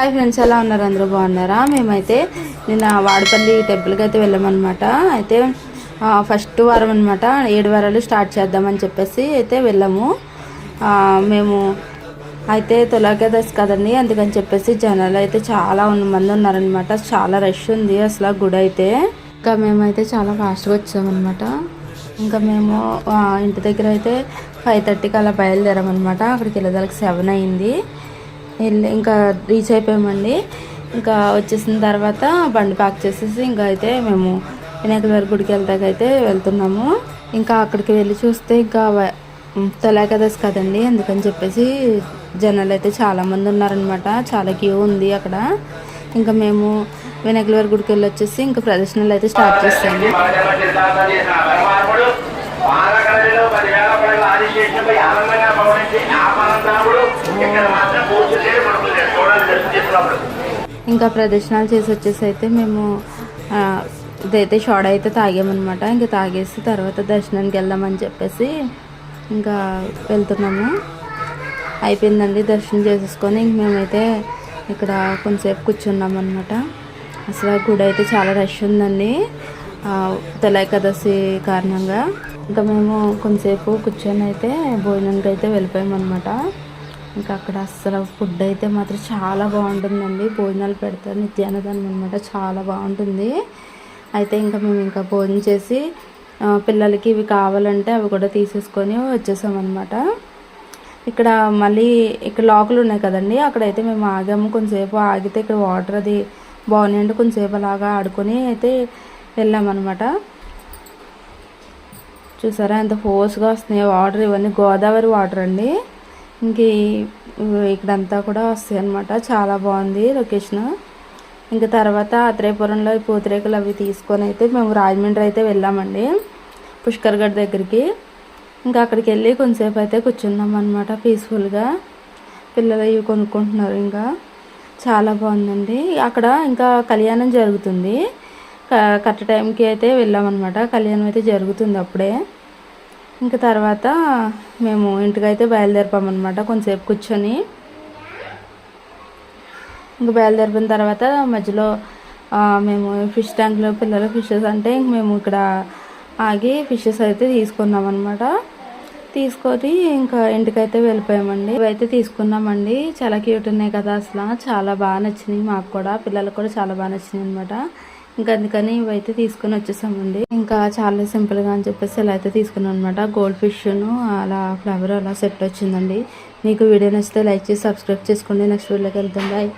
Hi friends, ఎలా ఉన్నారు? అందరూ బాగున్నారా? మేమైతే నిన్న వాడపల్లి టెంపుల్కి అయితే వెళ్ళామన్నమాట. అయితే ఫస్ట్ వారం అనమాట. 7 వారాలు స్టార్ట్ చేద్దామని చెప్పేసి అయితే వెళ్ళాము. మేము అయితే తొలకేదశి కదండి, అందుకని చెప్పేసి జనాలు అయితే చాలా మంది ఉన్నారనమాట. చాలా రష్ ఉంది అసలు గుడి అయితే. ఇంకా మేమైతే చాలా ఫాస్ట్గా వచ్చామన్నమాట. ఇంకా మేము ఇంటి దగ్గర అయితే 5:30కి అలా బయలుదేరామన్నమాట. అక్కడికి వెళ్ళేదానికి 7 అయింది. ఇంకా రీచ్ అయిపోయామండి. ఇంకా వచ్చేసిన తర్వాత బండి ప్యాక్ చేసేసి ఇంకా అయితే మేము వినాయకుడి గుడికి వెళ్తాకైతే వెళ్తున్నాము. ఇంకా అక్కడికి వెళ్ళి చూస్తే ఇంకా తొలకేదశి కదండి, అందుకని చెప్పేసి జనాలు అయితే చాలామంది ఉన్నారనమాట. చాలా క్యూ ఉంది అక్కడ. ఇంకా మేము వినాయకుడి గుడికి వెళ్ళి వచ్చేసి ఇంకా ప్రదర్శనలు అయితే స్టార్ట్ చేస్తాము. ఇంకా ప్రదర్శనలు చేసి వచ్చేసి అయితే మేము ఇదైతే షోడ అయితే తాగామన్నమాట. ఇంకా తాగేసి తర్వాత దర్శనానికి వెళ్దామని చెప్పేసి ఇంకా వెళ్తున్నాము. అయిపోయిందండి దర్శనం చేసేసుకొని ఇంక మేమైతే ఇక్కడ కొంచెంసేపు కూర్చున్నాం అనమాట. అసలు గుడి అయితే చాలా రష్ ఉందండి తొలకేదశి కారణంగా. ఇంకా మేము కొంచెంసేపు కూర్చొని అయితే భోజనానికి అయితే వెళ్ళిపోయామన్నమాట. ఇంకా అక్కడ అసలు ఫుడ్ అయితే మాత్రం చాలా బాగుంటుందండి. భోజనాలు పెడతారు, నిత్యాన్నదానం అనమాట, చాలా బాగుంటుంది. అయితే ఇంకా మేము ఇంకా భోజనం చేసి పిల్లలకి ఇవి కావాలంటే అవి కూడా తీసేసుకొని వచ్చేసామన్నమాట. ఇక్కడ మళ్ళీ ఇక్కడ లోకలు ఉన్నాయి కదండి, అక్కడైతే మేము ఆగాము. కొంచెంసేపు ఆగితే ఇక్కడ వాటర్ అది బాగున్నాయంటే కొంచెంసేపు అలాగా ఆడుకొని అయితే వెళ్ళామన్నమాట. చూసారా ఎంత ఫోర్స్గా వస్తున్నాయి వాటర్. ఇవన్నీ గోదావరి వాటర్ అండి. ఇంక ఇక్కడంతా కూడా వస్తాయి అన్నమాట. చాలా బాగుంది లొకేషన్. ఇంకా తర్వాత ఆత్రేయపురంలో ఈ పూతరేకులు అవి తీసుకొని అయితే మేము రాజమండ్రి అయితే వెళ్ళామండి, పుష్కర్ గఢ్ దగ్గరికి. ఇంకా అక్కడికి వెళ్ళి కొంచెంసేపు అయితే కూర్చున్నాం అనమాట పీస్ఫుల్గా. పిల్లలు ఇవి కొనుక్కుంటున్నారు. ఇంకా చాలా బాగుందండి అక్కడ. ఇంకా కళ్యాణం జరుగుతుంది. కరెక్ట్ టైంకి అయితే వెళ్ళామన్నమాట. కళ్యాణం అయితే జరుగుతుంది అప్పుడే. ఇంకా తర్వాత మేము ఇంటికైతే బయలుదేరిపామన్నమాట కొంచెంసేపు కూర్చొని. ఇంకా బయలుదేరిపోయిన తర్వాత మధ్యలో మేము ఫిష్ ట్యాంక్లో పిల్లలు ఫిషెస్ అంటే ఇంక మేము ఇక్కడ ఆగి ఫిషెస్ అయితే తీసుకున్నాం అనమాట. తీసుకొని ఇంకా ఇంటికైతే వెళ్ళిపోయామండి. ఇవైతే తీసుకున్నామండి. చాలా క్యూట్ ఉన్నాయి కదా, అసలు చాలా బాగా నచ్చినాయి మాకు కూడా, పిల్లలకు కూడా చాలా బాగా నచ్చినాయి అనమాట. ఇంకా అందుకని ఇవైతే తీసుకుని వచ్చేసామండి. ఇంకా చాలా సింపుల్గా అని చెప్పేసి ఇలా అయితే తీసుకున్నాం అనమాట. గోల్డ్ ఫిష్ను అలా ఫ్లవర్ అలా సెట్ వచ్చిందండి. మీకు వీడియో నచ్చితే లైక్ చేసి సబ్స్క్రైబ్ చేసుకోండి. నెక్స్ట్ వీడియోకి వెళ్తాం. బాయ్.